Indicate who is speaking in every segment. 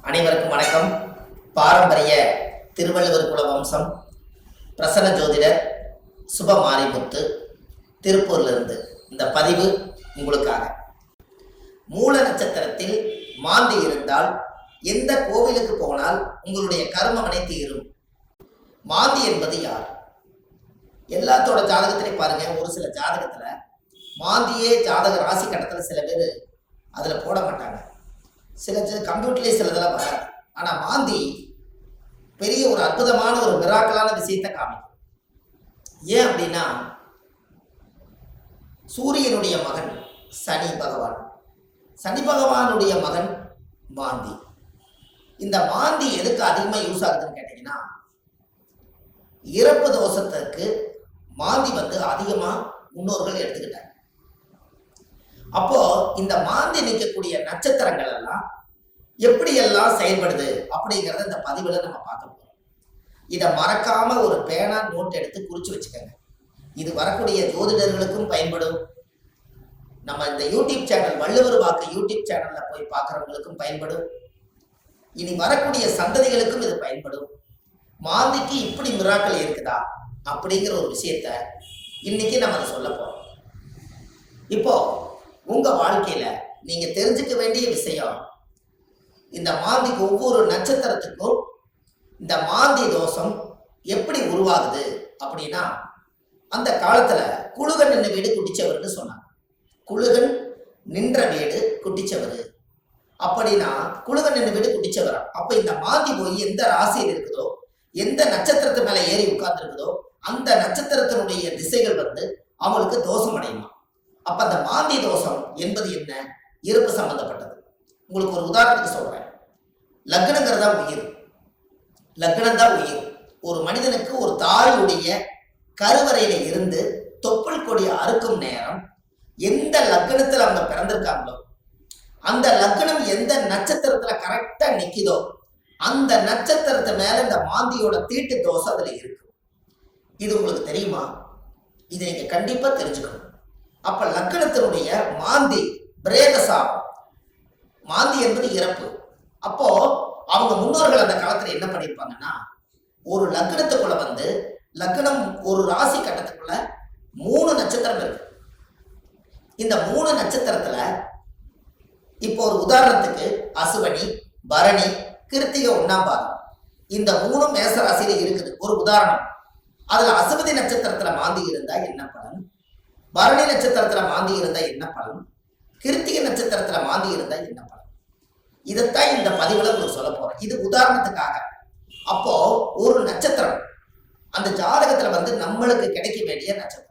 Speaker 1: அனைவருக்கும் வணக்கம். பாரம்பரிய திருவள்ளுவர் குல வம்சம் பிரசன்ன ஜோதிடர் சுபமாரிமுத்து திருப்பூர்லிருந்து இந்த பதிவு உங்களுக்காக. மூல நட்சத்திரத்தில் மாந்தி இருந்தால் எந்த கோவிலுக்கு போனால் உங்களுடைய கர்மவனை தீரும். மாந்தி என்பது யார்? எல்லாத்தோட ஜாதகத்திலையும் பாருங்க, ஒரு சில ஜாதகத்துல மாந்தியே ஜாதக ராசி கட்டத்தில் சில பேர் அதுல போட மாட்டாங்க. சில கம்ப்யூட்டர்லேயே சிலதெல்லாம் வராது. ஆனால் மாந்தி பெரிய ஒரு அற்புதமான ஒரு மிராக்கலான விஷயத்தை காமிக்கும். ஏன் அப்படின்னா, சூரியனுடைய மகன் சனி பகவான், சனி பகவானுடைய மகன் மாந்தி. இந்த மாந்தி எதுக்கு அதிகமாக யூஸ் ஆகுதுன்னு கேட்டீங்கன்னா, இறப்பு தோஷத்துக்கு மாந்தி அதிகமாக முன்னோர்கள் எடுத்துக்கிட்டாங்க. அப்போ இந்த மாந்தி நிற்கக்கூடிய நட்சத்திரங்கள் எல்லாம் எப்படியெல்லாம் செயல்படுது அப்படிங்கிறத இந்த பதிவில் நம்ம பார்க்க போறோம். இதை மறக்காம ஒரு பேனா நோட் எடுத்து குறிச்சு வச்சுக்கோங்க. இது வரக்கூடிய ஜோதிடர்களுக்கும் பயன்படும். நம்ம இந்த யூடியூப் சேனல் வள்ளுவர் வாக்கு யூடியூப் சேனல்ல போய் பார்க்குறவங்களுக்கும் பயன்படும். இனி வரக்கூடிய சந்ததிகளுக்கும் இது பயன்படும். மாந்திக்கு இப்படி மிராக்கள் இருக்குதா அப்படிங்கிற ஒரு விஷயத்த இன்னைக்கு நம்ம அதை சொல்ல போறோம். இப்போ உங்க வாழ்க்கையில நீங்க தெரிஞ்சுக்க வேண்டிய விஷயம், இந்த மாந்திக்கு ஒவ்வொரு நட்சத்திரத்துக்கும் இந்த மாந்தி தோஷம் எப்படி உருவாகுது அப்படின்னா, அந்த காலத்துல குழுகன் நின்ற வீடு குட்டிச்சவர்னு சொன்னாங்க. குழுகன் நின்ற வீடு குட்டிச்சவர் அப்படின்னா குழுகன் நின்ற வீடு குட்டிச்சவரா. அப்ப இந்த மாந்தி போய் எந்த ராசியில் இருக்குதோ, எந்த நட்சத்திரத்து மேல ஏறி உட்கார்ந்து இருக்குதோ, அந்த நட்சத்திரத்தினுடைய திசைகள் அவங்களுக்கு தோஷம் அடையுமா. அப்ப அந்த மாந்தி தோஷம் என்பது என்ன? இறப்பு சம்பந்தப்பட்டது. உங்களுக்கு ஒரு உதாரணத்துக்கு சொல்றேன். லக்னங்கிறதா உயிர். லக்னம் தான் உயிர். ஒரு மனிதனுக்கு ஒரு தாயுடைய கருவறையில இருந்து தொப்புள் கொடி அறுக்கும் நேரம் எந்த லக்னத்துல அவங்க பிறந்திருக்காங்களோ, அந்த லக்னம் எந்த நட்சத்திரத்துல கரெக்டா நிக்குதோ, அந்த நட்சத்திரத்து மேல இந்த மாந்தியோட தீட்டு தோஷம் அதுல இருக்கு. இது உங்களுக்கு தெரியுமா? இதை நீங்க கண்டிப்பா தெரிஞ்சுக்கணும். அப்ப லக்னத்தினுடைய மாந்தி பிரேத சாபம். மாந்தி என்பது இறப்பு. அப்போ அவங்க முன்னோர்கள் அந்த காலத்துல என்ன பண்ணிருப்பாங்கன்னா, ஒரு லக்னத்துக்குள்ள லக்னம் ஒரு ராசி கட்டத்துக்குள்ள 3 நட்சத்திரம் இருக்கு. இந்த 3 நட்சத்திரத்துல இப்போ ஒரு உதாரணத்துக்கு அசுவனி, பரணி, கிருத்திகை 1ஆம் பாதம், இந்த 3 மேச ராசியில இருக்குது. ஒரு உதாரணம். அதுல அசுவதி நட்சத்திரத்துல மாந்தி இருந்தா என்ன பலன், பரணி நட்சத்திரத்துல மாந்தி இருந்தா என்ன பலன், கிருத்திகை நட்சத்திரத்துல மாந்தி இருந்தா என்ன பலன், இதைத்தான் இந்த பதிவுல உங்களுக்கு சொல்ல போறேன். இது உதாரணத்துக்காக. அப்போ ஒரு நட்சத்திரம் அந்த ஜாதகத்துல நம்மளுக்கு கிடைக்க வேண்டிய நட்சத்திரம்.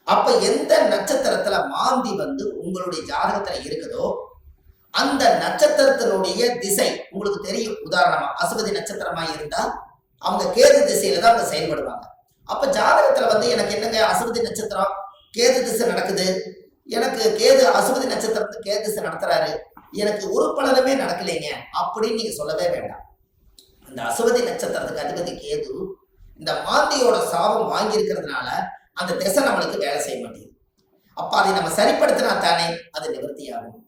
Speaker 1: அப்ப எந்த நட்சத்திரத்துல மாந்தி உங்களுடைய ஜாதகத்துல இருக்குதோ, அந்த நட்சத்திரத்தினுடைய திசை உங்களுக்கு தெரியும். உதாரணமா அசுவதி நட்சத்திரமா இருந்தா அவங்க கேது திசையில தான் அவங்க செயல்படுவாங்க. அப்ப ஜாதகத்துல எனக்கு என்னங்க அசுவதி நட்சத்திரம் கேது திசை நடக்குது, எனக்கு கேது அசுவதி நட்சத்திரத்துக்கு கேது திசை நடத்துறாரு, எனக்கு ஒரு பலனுமே நடக்கலைங்க அப்படின்னு நீங்க சொல்லவே வேண்டாம். அந்த அசுவதி நட்சத்திரத்துக்கு அதிபதி கேது இந்த மாந்தியோட சாபம் வாங்கி இருக்கிறதுனால அந்த திசை நம்மளுக்கு வேலை செய்ய மாட்டேங்குது. அப்ப அதை நம்ம சரிப்படுத்தினா தானே அது நிவர்த்தியாகும்.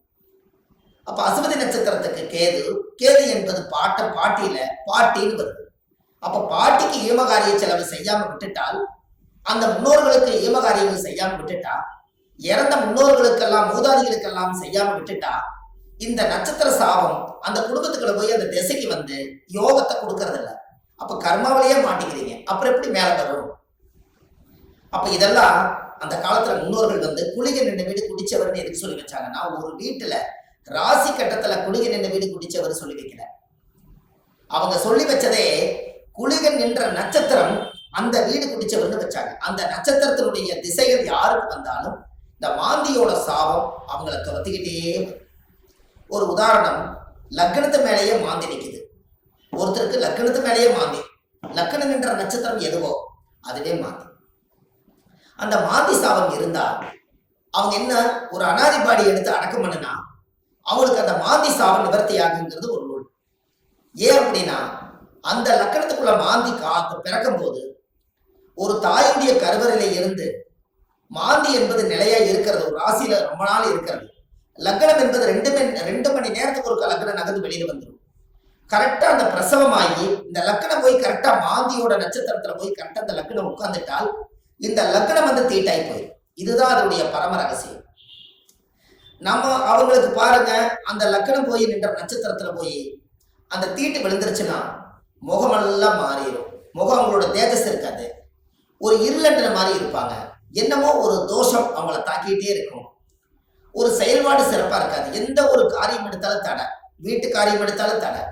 Speaker 1: அப்ப அசுவதி நட்சத்திரத்துக்கு கேது, கேது என்பது பாட்டியில பாட்டின்னு வருது. அப்ப பாட்டிக்கு ஈமகாரிய செலவு செய்யாம விட்டுட்டால், அந்த முன்னோர்களுக்கு ஈமகாரியங்கள் செய்யாம விட்டுட்டா, இறந்த முன்னோர்களுக்கெல்லாம் மூதாதிகளுக்கெல்லாம் செய்யாம விட்டுட்டா, இந்த நட்சத்திர சாபம் அந்த குடும்பத்துக்குள்ள போய் அந்த திசைக்கு யோகத்தை கொடுக்கறது இல்லை. அப்ப கர்மாவிலேயே மாட்டிக்கிறீங்க. அப்புறம் எப்படி மேல வரும்? அப்ப இதெல்லாம் அந்த காலத்துல முன்னோர்கள் குளிகை நின்ற வீடு குடிச்சவர்னு எதுக்கு சொல்லி வச்சாங்கன்னா, ஒரு வீட்டுல ராசி கட்டத்துல குளிகை நின்ற வீடு குடிச்சவர் சொல்லி வைக்கல. அவங்க சொல்லி வச்சதே குளிகன் நின்ற நட்சத்திரம் அந்த வீடு குடிச்சவர்னு வச்சாங்க. அந்த நட்சத்திரத்தினுடைய திசைகள் யாருக்கு வந்தாலும் இந்த மாந்தியோட சாபம் அவங்கள துரத்திக்கிட்டே. ஒரு உதாரணம், லக்னத்து மேலேயே மாந்தி நிற்குது. ஒருத்தருக்கு லக்னத்து மேலேயே மாந்தி, லக்னம் என்ற நட்சத்திரம் எதுவோ அதுவே மாந்தி. அந்த மாந்தி சாபம் இருந்தா அவங்க என்ன ஒரு அனாதிபாடி எடுத்து அடக்கம் பண்ணுனா அவங்களுக்கு அந்த மாந்தி சாபம் நிவர்த்தி ஆகுங்கிறது ஒரு நூல். ஏன் அப்படின்னா, அந்த லக்கணத்துக்குள்ள மாந்தி பிறக்கும் போது ஒரு தாயுடைய கருவறையில இருந்து மாந்தி என்பது நிலையா இருக்கிறது, ஒரு ராசியில ரொம்ப நாள் இருக்கிறது. லக்னம் என்பது 2 மணி நேரத்துக்கு ஒரு லக்னம் நகர்ந்து வெளியில வந்துடும். கரெக்டா அந்த பிரசவமாகி இந்த லக்னம் போய் கரெக்டா மாந்தியோட நட்சத்திரத்துல போய் கரெக்டா அந்த லக்னம் உட்கார்ந்துட்டால் இந்த லக்னம் வந்து தீட்டாய் போயிடும். இதுதான் அதனுடைய பரம ரகசியம். நம்ம அவங்களுக்கு பாருங்க, அந்த லக்னம் போய் நின்ற நட்சத்திரத்துல போய் அந்த தீட்டு விழுந்துருச்சுன்னா முகமெல்லாம் மாறிடும். முகம் அவங்களோட தேஜஸ் இருக்காது, ஒரு இருளன்ற மாதிரி இருப்பாங்க. என்னமோ ஒரு தோஷம் அவங்கள தாக்கிட்டே இருக்கும். ஒரு செயல்பாடு சிறப்பா இருக்காது. எந்த ஒரு காரியம் எடுத்தாலும் தடை, வீட்டு காரியம் எடுத்தாலும் தடை,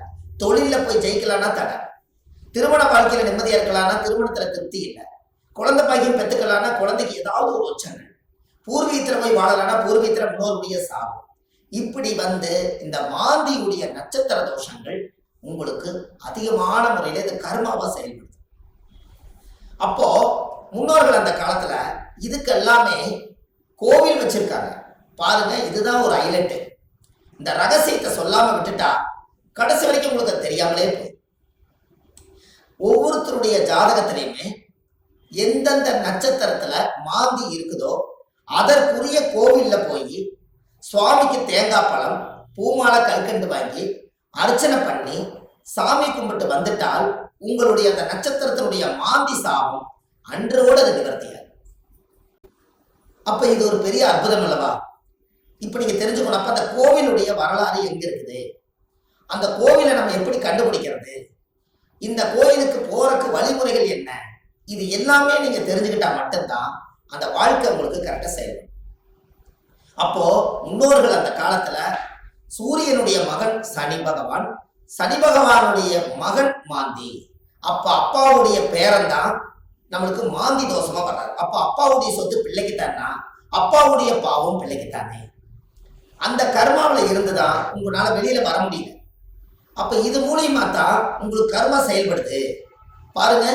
Speaker 1: தொழில போய் ஜெயிக்கலாம்னா தடை, திருமண வாழ்க்கையில நிம்மதியா இருக்கலாம்னா திருமணத்துல திருப்தி இல்லை, குழந்தை பாக்கியம் பெற்றுக்கலாம்னா குழந்தைக்கு ஏதாவது ஒரு உச்சங்கள், பூர்வீகத்துல போய் வாழலாம்னா பூர்வீகத்துல முன்னோருடைய சாபம். இப்படி வந்து இந்த மாந்தியுடைய நட்சத்திர தோஷங்கள் உங்களுக்கு அதிகமான முறையில இது கர்மாவா செயல்படுது. அப்போ முன்னோர்கள் அந்த காலத்துல இதுக்கு எல்லாமே கோவில் வச்சிருக்காங்க பாருங்க. இதுதான் ஒரு ஹைலைட். இந்த ரகசியத்தை சொல்லாம விட்டுட்டா கடைசி வரைக்கும் உங்களுக்கு தெரியாமலே போய் ஒவ்வொருத்தருடைய ஜாதகத்திலையுமே எந்தெந்த நட்சத்திரத்துல மாந்தி இருக்குதோ அதற்குரிய கோவில்ல போய் சுவாமிக்கு தேங்காய் பழம் பூமாலை கல்கண்டு வாங்கி அர்ச்சனை பண்ணி சாமி கும்பிட்டு வந்துட்டால் உங்களுடைய அந்த நட்சத்திரத்தினுடைய மாந்தி சாபம் அன்றோடு அது நிவர்த்தியாது. அப்ப இது ஒரு பெரிய அற்புதம் அல்லவா? இப்ப நீங்க தெரிஞ்சுக்கணும். அப்ப அந்த கோவிலுடைய வரலாறு எங்க இருக்குது, அந்த கோவிலை நம்ம எப்படி கண்டுபிடிக்கிறது, இந்த கோயிலுக்கு போறதுக்கு வழிமுறைகள் என்ன, இது எல்லாமே நீங்க தெரிஞ்சுக்கிட்டா மட்டும்தான் அந்த வாழ்க்கை உங்களுக்கு கரெக்டா செய்யணும். அப்போ முன்னோர்கள் அந்த காலத்துல சூரியனுடைய மகன் சனி பகவான், சனி பகவானுடைய மகன் மாந்தி. அப்ப அப்பாவுடைய பேரன் தான் நம்மளுக்கு மாந்தி தோஷமா வர்றாரு. அப்ப அப்பாவுடைய சொத்து பிள்ளைக்குத்தானா, அப்பாவுடைய பாவம் பிள்ளைக்குத்தானே. அந்த கர்மாவில இருந்துதான் உங்களால வெளியில வர முடியல. அப்ப இது மூலியமா தான் உங்களுக்கு கர்மா செயல்படுது. பாருங்க,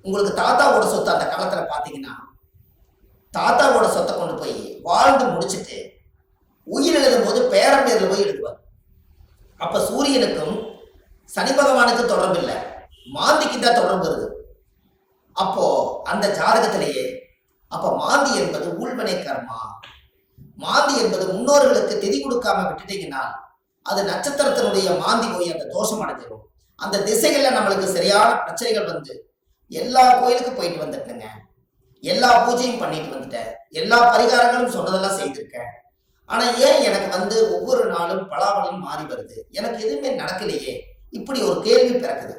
Speaker 1: உங்களுக்கு தாத்தாவோட சொத்து அந்த காலத்துல பாத்தீங்கன்னா தாத்தாவோட சொத்தை கொண்டு போய் வாழ்ந்து முடிச்சுட்டு உயிர் எழுதும் போது பேரன் பேர்ல போய் எழுதுவார். அப்ப சூரியனுக்கும் சனி பகவானுக்கு தொடர்பு இல்லை, மாந்திக்கு தான் தொடர்பு வருது. அப்போ அந்த ஜாதகத்திலேயே அப்ப மாந்தி என்பது ஊழ்வனை கர்மா. மாந்தி என்பது முன்னோர்களுக்கு திதி கொடுக்காம விட்டுட்டீங்கன்னா அது நட்சத்திரத்தினுடைய மாந்தி போய் அந்த தோஷம் அடைஞ்சிடும். அந்த திசைகள்ல நம்மளுக்கு சரியான பிரச்சனைகள் வந்து எல்லா கோயிலுக்கும் போயிட்டு வந்துட்டேங்க, எல்லா பூஜையும் பண்ணிட்டு வந்துட்டேன், எல்லா பரிகாரங்களும் சொன்னதெல்லாம் செய்திருக்கேன். ஆனா ஏன் எனக்கு வந்து ஒவ்வொரு நாளும் பலாபலம் மாறி வருது, எனக்கு எதுவுமே நடக்கலையே, இப்படி ஒரு கேள்வி பிறக்குது.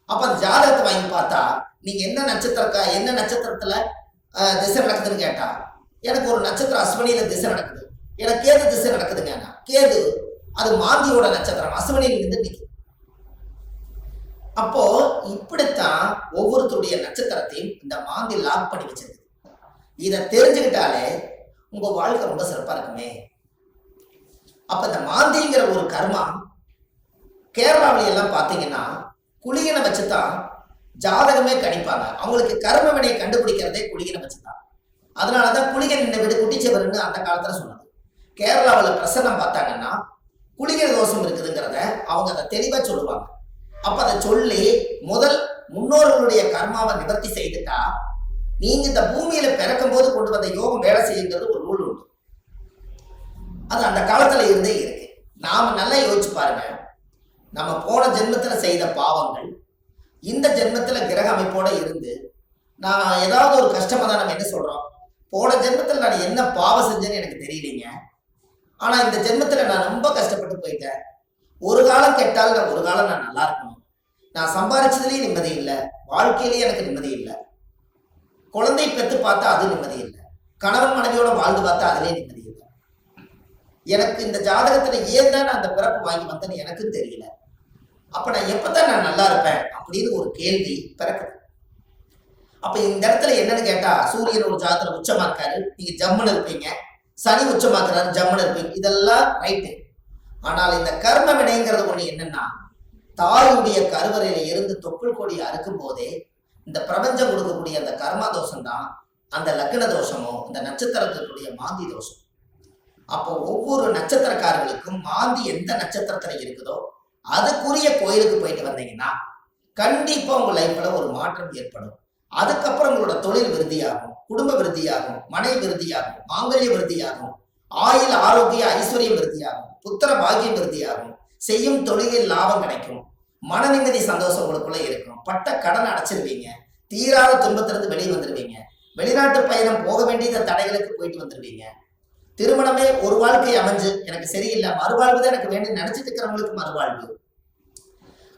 Speaker 1: அப்ப அந்த ஜாதகத்தை வாங்கி பார்த்தா நீங்க என்ன நட்சத்திரத்துல திசை நடக்குதுன்னு கேட்டா எனக்கு ஒரு நட்சத்திரம் அஸ்வினியில திசை நடக்குது, எனக்கு கேது திசை நடக்குதுங்க. கேது அது மாந்தியோட நட்சத்திரம், அஸ்வினியில இருந்து நிற்குது. அப்போ இப்படித்தான் ஒவ்வொருத்தருடைய நட்சத்திரத்தையும் இந்த மாந்தி லாக் பண்ணி வச்சிருக்கு. இதை தெரிஞ்சுக்கிட்டாலே உங்க வாழ்க்கை ரொம்ப சிறப்பா இருக்குமே. அப்ப இந்த மாந்திங்கிற ஒரு கர்மா கேரளாவில எல்லாம் பாத்தீங்கன்னா குளிகனை வச்சுதான் ஜாதகமே கணிப்பாங்க. அவங்களுக்கு கர்ம வினையை கண்டுபிடிக்கிறதே குளிகனை வச்சுதான். அதனாலதான் குளிகன் இந்த வீடு குட்டிச்சவர்னு அந்த காலத்துல சொன்னது. கேரளாவில் பிரசன்னம் பார்த்தாங்கன்னா குளிகை தோஷம் இருக்குதுங்கிறத அவங்க அதை தெளிவா சொல்லுவாங்க. அப்ப அதை சொல்லி முதல் முன்னோர்களுடைய கர்மாவை நிவர்த்தி செய்துட்டா நீங்க இந்த பூமியில பிறக்கும் போது கொண்டு வந்த யோகம் வேலை செய்யுங்கிறது ஒரு நூல் உண்டு. அது அந்த காலத்துல இருந்தே இருக்கு. நாம நல்லா யோசிச்சு பாருங்க, நம்ம போன ஜென்மத்துல செய்த பாவங்கள் இந்த ஜென்மத்துல கிரக அமைப்போட இருந்து நான் ஏதாவது ஒரு கஷ்டமா தான் நம்ம என்ன சொல்றோம், போன ஜென்மத்துல நான் என்ன பாவம் செஞ்சேன்னு எனக்கு தெரியலீங்க, ஆனா இந்த ஜென்மத்துல நான் ரொம்ப கஷ்டப்பட்டு போயிட்டேன், ஒரு காலம் கெட்டால் ஒரு காலம் நான் நல்லா இருக்கணும், நான் சம்பாதிச்சதுலயும் நிம்மதி இல்லை, வாழ்க்கையிலேயே எனக்கு நிம்மதி இல்லை, குழந்தை பெற்று பார்த்தா அது நிம்மதி இல்லை, கணவன் மனைவியோட வாழ்ந்து பார்த்தா அதுலயே நிம்மதி இல்லை, எனக்கு இந்த ஜாதகத்துல ஏன் தான் நான் அந்த பிறப்பு வாங்கி வந்தேன்னு எனக்கும் தெரியல, அப்ப நான் எப்பதான் நான் நல்லா இருப்பேன் அப்படின்னு ஒரு கேள்வி பிறக்குது. அப்ப இந்த இடத்துல என்னன்னு கேட்டா சூரியன் ஒரு ஜாதகத்துல உச்சமா இருக்காரு, நீங்க ஜம்முன்னு இருப்பீங்க, சனி உச்சமாக்குறாரு ஜம்முன்னு இருப்பீங்க, இதெல்லாம் ரைட்டு. ஆனால் இந்த கர்ம வினைங்கிறது ஒண்ணு என்னன்னா தாயுடைய கருவறையில இருந்து தொப்புள் கொடி அறுக்கும் போதே இந்த பிரபஞ்சம் கொடுக்கக்கூடிய அந்த கர்மா தோஷம் தான் அந்த லக்ன தோஷமோ இந்த நட்சத்திரத்தினுடைய மாந்தி தோஷம். அப்போ ஒவ்வொரு நட்சத்திரக்காரர்களுக்கும் மாந்தி எந்த நட்சத்திரத்துல இருக்குதோ அதுக்குரிய கோயிலுக்கு போயிட்டு வந்தீங்கன்னா கண்டிப்பா உங்க லைஃப்ல ஒரு மாற்றம் ஏற்படும். அதுக்கப்புறம் உங்களோட தொழில் விருத்தியாகும், குடும்ப விருத்தியாகும், மனை விருத்தியாகும், மாங்கல்ய விருத்தியாகும், ஆயுள் ஆரோக்கிய ஐஸ்வர்யம் விருத்தியாகும், புத்திர பாக்கியம் விருத்தியாகும், செய்யும் தொழிலில் லாபம் கிடைக்கும், மன நிம்மதி சந்தோஷம் உங்களுக்குள்ள இருக்கும், பட்ட கடன் அடைச்சிருவீங்க, தீராத துன்பத்திலிருந்து வெளியே வந்துருவீங்க, வெளிநாட்டு பயணம் போக வேண்டிய தடைகளுக்கு போயிட்டு வந்துருவீங்க, திருமணமே ஒரு வாழ்க்கை அமைஞ்சு எனக்கு சரியில்லை, மறுவாழ்வு தான் எனக்கு வேண்டி நினைச்சிட்டு இருக்கிறவங்களுக்கு மறுவாழ்வு,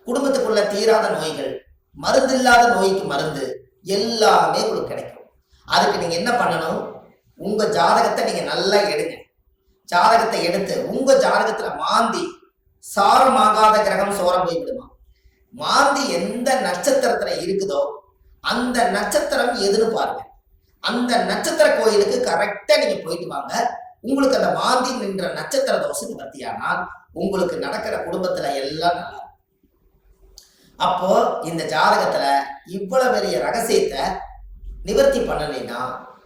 Speaker 1: குடும்பத்துக்குள்ள தீராத நோய்கள், மருந்து இல்லாத நோய்க்கு மருந்து, எல்லாமே உங்களுக்கு கிடைக்கும். அதுக்கு நீங்க என்ன பண்ணணும், உங்க ஜாதகத்தை நீங்க நல்லா எடுங்க. ஜாதகத்தை எடுத்து உங்க ஜாதகத்துல மாந்தி சாரமாகாத கிரகம் சோரம் போய் விடுமா, மாந்தி எந்த நட்சத்திரத்துல இருக்குதோ அந்த நட்சத்திரம் எதுன்னு பாருங்க. அந்த நட்சத்திர கோயிலுக்கு கரெக்டா நீங்க போயிட்டு வாங்க. உங்களுக்கு அந்த மாந்தி நின்ற நட்சத்திர தோஷம் நிவர்த்தியானால் உங்களுக்கு நடக்கிற குடும்பத்துல எல்லாம் நல்லா. அப்போ இந்த ஜாதகத்துல இவ்வளவு பெரிய ரகசியத்தை நிவர்த்தி பண்ணலைன்னா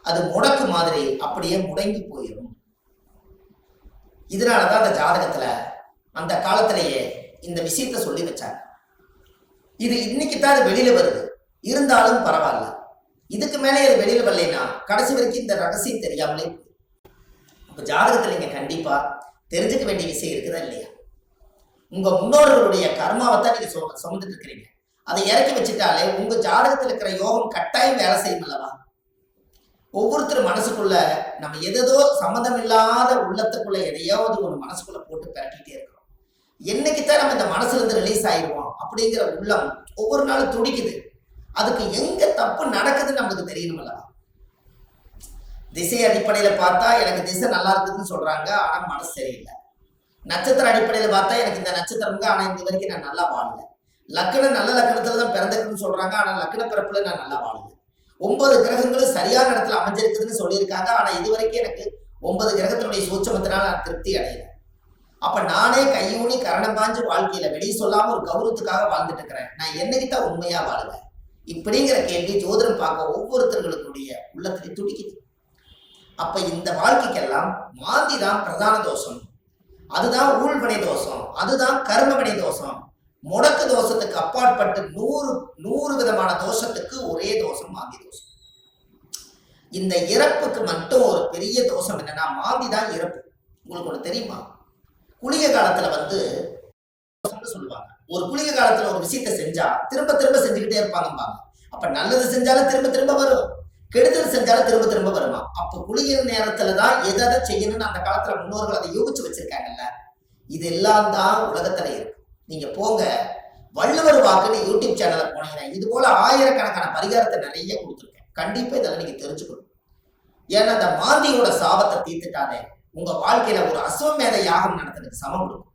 Speaker 1: அது முடக்கு மாதிரி அப்படியே முடங்கி போயிடும். இதனாலதான் அந்த ஜாதகத்துல அந்த காலத்திலேயே இந்த விஷயத்த சொல்லி வச்சாங்க. இது இன்னைக்கு தான் அது வெளியில வருது, இருந்தாலும் பரவாயில்ல. இதுக்கு மேலே அது வெளியில வரலைன்னா கடைசி வரைக்கும் இந்த ரகசியம் தெரியாமலே. இப்ப ஜாதகத்துல நீங்க கண்டிப்பா தெரிஞ்சுக்க வேண்டிய விஷயம் இருக்குதா இல்லையா? உங்க முன்னோர்களுடைய கர்மாவை தான் நீங்க சுமந்துட்டு இருக்கிறீங்க. அதை இறக்கி வச்சுட்டாலே உங்க ஜாதகத்தில் இருக்கிற யோகம் கட்டாயம் வேலை செய்யும் அல்லவா? ஒவ்வொருத்தரும் மனசுக்குள்ள நம்ம எதோ சம்மந்தம் இல்லாத உள்ளத்துக்குள்ள எதையாவது ஒரு மனசுக்குள்ள போட்டு பெரட்டிட்டே இருக்கிறோம். என்னைக்குத்தான் நம்ம இந்த மனசுல இருந்து ரிலீஸ் ஆயிடுவோம் அப்படிங்கிற உள்ளம் ஒவ்வொரு நாளும் துடிக்குது. அதுக்கு எங்க தப்பு நடக்குதுன்னு நமக்கு தெரியணும் அல்லவா? திசை அடிப்படையில பார்த்தா எனக்கு திசை நல்லா இருக்குதுன்னு சொல்றாங்க, ஆனா மனசு சரியில்லை. நட்சத்திர அடிப்படையில பார்த்தா எனக்கு இந்த நட்சத்திரங்க, ஆனா இந்த வரைக்கும் நான் நல்லா வாழல. லக்கணம் நல்ல லக்கணத்துல தான் பிறந்திருக்குன்னு சொல்றாங்க, ஆனா லக்கண பிறப்புல நான் நல்லா வாழல. 9 கிரகங்களும் சரியான இடத்துல அமைஞ்சிருக்குதுன்னு சொல்லியிருக்காங்க, ஆனா இது வரைக்கும் எனக்கு 9 கிரகத்தினுடைய சூட்சமத்தினால நான் திருப்தி அடையல. அப்ப நானே கையூனி கரணம் பாஞ்சு வாழ்க்கையில வெளியே சொல்லாம ஒரு கௌரவத்துக்காக வாழ்ந்துட்டு இருக்கிறேன். நான் என்னைக்குத்தான் உண்மையா வாழுவேன்? இப்படிங்கிற கேள்வி ஜோதிடம் பார்க்க ஒவ்வொருத்தர்களுடைய உள்ளத்திலே துடிக்குது. அப்ப இந்த வாழ்க்கைக்கெல்லாம் மாந்தி தான் பிரதான தோஷம், அதுதான் ஊழ்வினை தோஷம், அதுதான் கர்மவினை தோஷம். முடக்கு தோஷத்துக்கு அப்பாற்பட்டு 100 விதமான தோஷத்துக்கு ஒரே தோஷம் மாந்தி தோஷம். இந்த இறப்புக்கு மட்டும் ஒரு பெரிய தோஷம் என்னன்னா மாந்தி தான் இறப்பு. உங்களுக்கு ஒண்ணு தெரியுமா? குளிகை காலத்துல சொல்லுவாங்க, ஒரு குளிகை காலத்துல ஒரு விஷயத்த செஞ்சா திரும்ப திரும்ப செஞ்சுக்கிட்டே இருப்பாங்கம்பாங்க. அப்ப நல்லது செஞ்சாலும் திரும்ப திரும்ப வரும், கெடுதல் செஞ்சாலும் திரும்ப திரும்ப வருமா? அப்ப குளிகை நேரத்துலதான் எதை செய்யணும்னு அந்த காலத்துல முன்னோர்கள் அதை யோகிச்சு வச்சிருக்காங்கல்ல. இது எல்லாம் தான் உலகத்துல இருக்கு. நீங்க போங்க, வள்ளுவர் வாக்குன்னு யூடியூப் சேனல்ல போனீங்கன்னா இது போல ஆயிரக்கணக்கான பரிகாரத்தை நிறைய கொடுத்துருக்கேன். கண்டிப்பா இதெல்லாம் நீங்க தெரிஞ்சுக்கணும். ஏன்னா அந்த மாந்தியோட சாபத்தை தீர்த்துட்டாலே உங்க வாழ்க்கையில ஒரு அஸ்வமேத யாகம் நடத்துறதுக்கு சமம் கொடுக்கும்.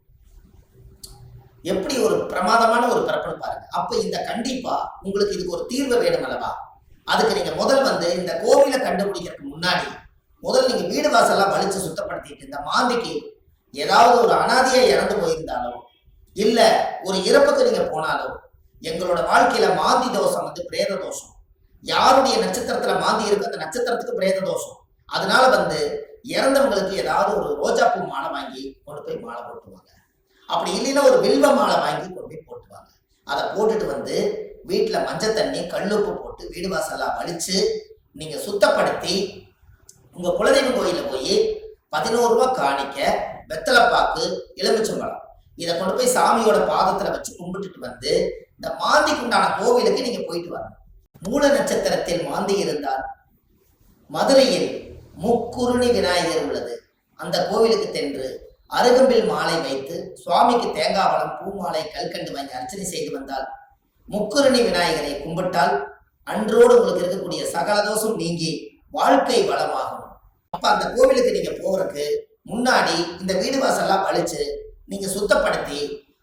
Speaker 1: எப்படி ஒரு பிரமாதமான ஒரு பிறப்புன்னு பாருங்க. அப்ப இந்த கண்டிப்பா உங்களுக்கு இதுக்கு ஒரு தீர்வு வேணும் அல்லவா? அதுக்கு நீங்க முதல் இந்த கோவிலை கண்டுபிடிக்கிறதுக்கு முன்னாடி முதல் நீங்க வீடு வாசல்லாம் வலிச்சு சுத்தப்படுத்திட்டு, இந்த மாந்திக்கு ஏதாவது ஒரு அனாதையா இறந்து போயிருந்தாலோ இல்ல ஒரு இறப்புக்கு நீங்க போனாலோ, எங்களோட வாழ்க்கையில மாந்தி தோஷம் பிரேத தோஷம். யாருடைய நட்சத்திரத்துல மாந்தி இருக்கு அந்த நட்சத்திரத்துக்கு பிரேத தோஷம். அதனால இறந்தவங்களுக்கு ஏதாவது ஒரு ரோஜா பூ மாலை வாங்கி கொண்டு போய் மாலை போட்டுவாங்க. அப்படி இல்லைன்னா ஒரு வில்வ மாலை வாங்கி கொண்டு போய் போட்டுவாங்க. அதை போட்டுட்டு வீட்டுல மஞ்சள் தண்ணி கல்லுப்பு போட்டு வீடு வாசல்லாம் வலிச்சு நீங்க சுத்தப்படுத்தி உங்க குலதெய்வம் கோயில போய் 11 ரூபாய் காணிக்க, வெத்தலைப்பாக்கு, எலுமிச்சம்பழம் இதை கொண்டு போய் சாமியோட பாதத்துல வச்சு கும்பிட்டுட்டு இந்த மாந்திக்கு உண்டான கோவிலுக்கு நீங்க போயிட்டு வரணும். மூல நட்சத்திரத்தில் மாந்தி இருந்தால் மதுரையில் முக்குருணி விநாயகர் உள்ளது. அந்த கோவிலுக்கு சென்று அருகம்பில் மாலை வைத்து சுவாமிக்கு தேங்காய் பழம், பூமாலை, கல்கண்டு வாங்கி அர்ச்சனை செய்து வந்தால், முக்குருணி விநாயகரை கும்பிட்டால் அன்றோடு உங்களுக்கு இருக்கக்கூடிய சகல தோஷம் நீங்கி வாழ்க்கை வளமாகும். அப்ப அந்த கோவிலுக்கு நீங்க போறதுக்கு முன்னாடி இந்த வீடு வாசல்லாம் வலிச்சு நீங்க சுத்தப்படுத்தி,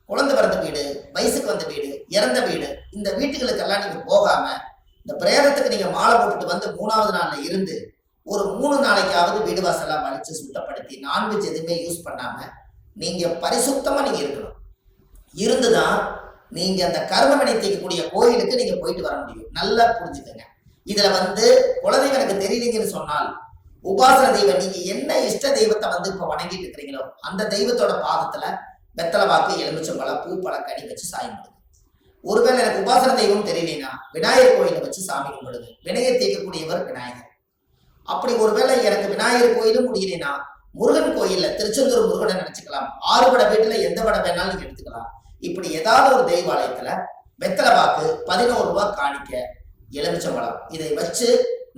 Speaker 1: குழந்தை பிறந்த வீடு, வயசுக்கு வந்த வீடு, இறந்த வீடு, இந்த வீட்டுகளுக்கெல்லாம் நீங்க போகாம இந்த பிரேதத்துக்கு நீங்க மாலை போட்டுட்டு 3வது நாள்ல இருந்து ஒரு 3 நாளைக்காவது வீடு வாசல்லாம் வலிச்சு சுத்தப்படுத்தி நான்வெஜ் எதுவுமே யூஸ் பண்ணாம நீங்க பரிசுத்தமா நீங்க இருக்கணும். இருந்துதான் நீங்க அந்த கர்மவினை தீர்க்கக்கூடிய கோயிலுக்கு நீங்க போயிட்டு வர முடியும். நல்லா புரிஞ்சுக்கங்க. இதுல குலதெய்வம் எனக்கு தெரியலீங்கன்னு சொன்னால் உபாசன தெய்வம், நீங்க என்ன இஷ்ட தெய்வத்தை இப்ப வணங்கிட்டு இருக்கிறீங்களோ அந்த தெய்வத்தோட பாதத்துல வெத்தலை வாக்கு, எலுமிச்சம்பழம், பூ, பழம், கனி வச்சு சாமி கும்பிடுங்க. ஒருவேளை எனக்கு உபாசன தெய்வம் தெரியலனா விநாயகர் கோயிலை வச்சு சாமி கும்பிடுங்க. வினையை தீர்க்கக்கூடியவர் விநாயகர். அப்படி ஒருவேளை எனக்கு விநாயகர் கோயிலும் முடியலைன்னா முருகன் கோயில்ல திருச்செந்தூர் முருகனை நினைச்சுக்கலாம், ஆறுபட வீட்டுல எந்த படம் வேணாலும் நீங்க எடுத்துக்கலாம். இப்படி ஏதாவது ஒரு தெய்வாலயத்துல வெத்தலை பாக்கு, 11 ரூபாய் காணிக்க, எலுமிச்சம்பழம் இதை வச்சு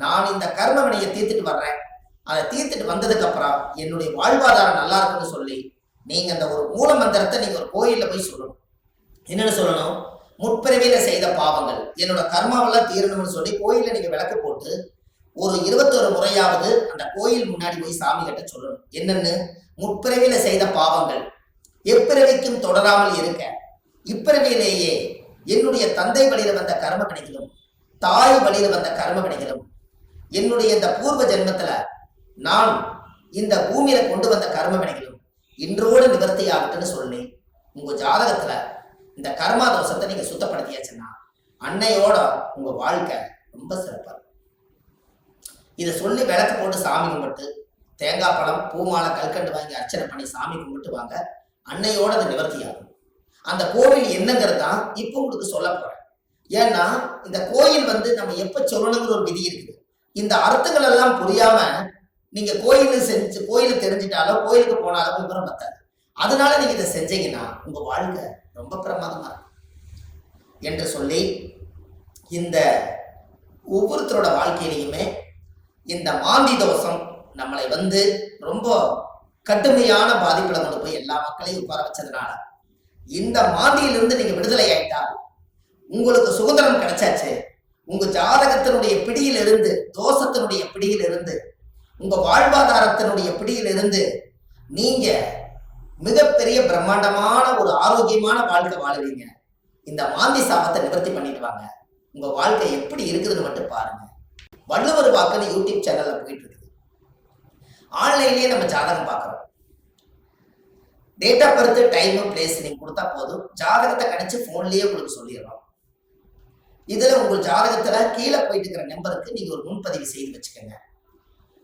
Speaker 1: நான் இந்த கர்ம வினையை தீர்த்துட்டு வர்றேன், அதை தீர்த்துட்டு வந்ததுக்கு அப்புறம் என்னுடைய வாழ்வாதாரம் நல்லா இருக்குன்னு சொல்லி நீங்க அந்த ஒரு மூல மந்திரத்தை நீங்க ஒரு கோயில்ல போய் சொல்லணும். என்னன்னு சொல்லணும்? முற்பிறவியில செய்த பாவங்கள் என்னோட கர்மாவெல்லாம் தீரணும்னு சொல்லி கோயில்ல நீங்க விளக்கு போட்டு ஒரு 21 முறையாவது அந்த கோயில் முன்னாடி போய் சாமி கிட்ட சொல்லணும். என்னன்னு? முற்பிறவியில செய்த பாவங்கள் எப்பிறவிக்கும் தொடராமல் இருக்க, இப்பிறவியிலேயே என்னுடைய தந்தை வழியில வந்த கர்ம வினைகளும் தாய் வழியில வந்த கர்ம வினைகளும் என்னுடைய இந்த பூர்வ ஜென்மத்துல நான் இந்த பூமியில கொண்டு வந்த கர்ம வினைகளும் இன்றோடு நிவர்த்தி ஆகட்டுன்னு சொல்லி உங்க ஜாதகத்துல இந்த கர்மா தோஷத்தை நீங்க சுத்தப்படுத்தியாச்சுன்னா அன்னையோட உங்க வாழ்க்கை ரொம்ப சிறப்பா இருக்கும். இதை சொல்லி விளக்கு போட்டு சாமி கும்பிட்டு தேங்காய் பழம், பூமாலை, கல்கண்டு வாங்கி அர்ச்சனை பண்ணி சாமி கும்பிட்டு வாங்க. அன்னையோட அது நிவர்த்தி ஆகும். அந்த கோவில் என்னங்கிறது தான் இப்போ உங்களுக்கு சொல்ல போறேன். ஏன்னா இந்த கோயில் நம்ம எப்ப சொல்லணுங்கிற ஒரு விதி இருக்குது. இந்த அர்த்தங்கள் எல்லாம் புரியாம நீங்க கோயிலுக்கு தெரிஞ்சிட்டாலோ கோயிலுக்கு போனாலோ விவரம் பத்தாது. அதனால நீங்க இதை செஞ்சீங்கன்னா உங்க வாழ்க்கை ரொம்ப பிரமாதமா இருக்கும் என்று சொல்லி இந்த ஒவ்வொருத்தரோட வாழ்க்கையிலையுமே இந்த மாந்தி தோஷம் நம்மளை ரொம்ப கடுமையான பாதிப்புல கொண்டு போய் எல்லா மக்களையும் உட்கார வச்சதுனால இந்த மாந்தியிலிருந்து நீங்க விடுதலை ஆயிட்டால் உங்களுக்கு சுதந்திரம் கிடைச்சாச்சு. உங்க ஜாதகத்தினுடைய பிடியிலிருந்து, தோஷத்தினுடைய பிடியிலிருந்து, உங்க வாழ்வாதாரத்தினுடைய பிடியிலிருந்து நீங்க மிகப்பெரிய பிரம்மாண்டமான ஒரு ஆரோக்கியமான வாழ்க்கை வாழுவீங்க. இந்த மாந்தி சாபத்தை நிவர்த்தி பண்ணிட்டு வாங்க. உங்க வாழ்க்கை எப்படி இருக்குதுன்னு மட்டும் பாருங்க. வள்ளுவர் வாக்குன்னு யூடியூப் சேனல்ல போயிட்டு இருக்குது. ஆன்லைன்லயே நம்ம ஜாதகம் பார்க்கறோம். Date of birth, time, place நீங்க கொடுத்தா போதும், ஜாதகத்தை கணிச்சு போன்லயே உங்களுக்கு சொல்லிடுறோம். இதுல உங்கள் ஜாதகத்துல கீழே போயிட்டு இருக்கிற நம்பருக்கு நீங்க ஒரு முன்பதிவு செய்து வச்சுக்கோங்க.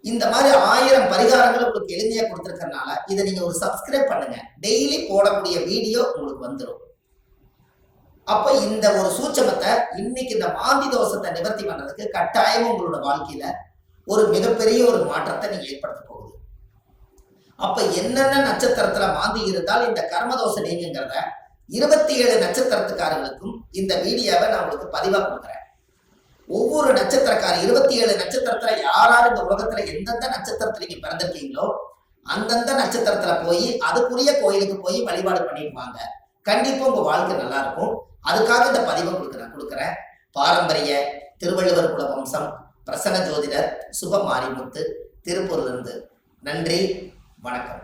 Speaker 1: இந்த மாதிரி 1000 பரிகாரங்கள் உங்களுக்கு எளிமையா கொடுத்துருக்கறனால இதை நீங்க ஒரு சப்ஸ்கிரைப் பண்ணுங்க. டெய்லி போடக்கூடிய வீடியோ உங்களுக்கு வந்துடும். அப்ப இந்த ஒரு சூட்சமத்தை இன்னைக்கு இந்த மாந்தி தோஷத்தை நிவர்த்தி பண்றதுக்கு கட்டாயமா உங்களோட வாழ்க்கையில ஒரு மிகப்பெரிய ஒரு மாற்றத்தை நீங்க ஏற்படுத்த போகுது. அப்ப என்னென்ன நட்சத்திரத்துல மாந்தி இருந்தால் இந்த கர்மதோஷ நீங்கிறத 27 நட்சத்திரத்துக்காரர்களுக்கும் இந்த வீடியோவை நான் உங்களுக்கு பதிவா கொடுக்குறேன். ஒவ்வொரு நட்சத்திரக்கார 27 நட்சத்திரத்துல யாராரு இந்த உலகத்துல எந்தெந்த நட்சத்திரத்துல நீங்க பிறந்திருக்கீங்களோ அந்தந்த நட்சத்திரத்துல போய் அதுக்குரிய கோயிலுக்கு போய் வழிபாடு பண்ணிட்டு வாங்க. கண்டிப்பா உங்க வாழ்க்கை நல்லா இருக்கும். அதுக்காக இந்த பதிவை கொடுக்குறேன். பாரம்பரிய திருவள்ளுவர் குல வம்சம், பிரசன்ன ஜோதிடர் சுப மாரிமுத்து, திருப்பூர்ல இருந்து. நன்றி, வணக்கம்.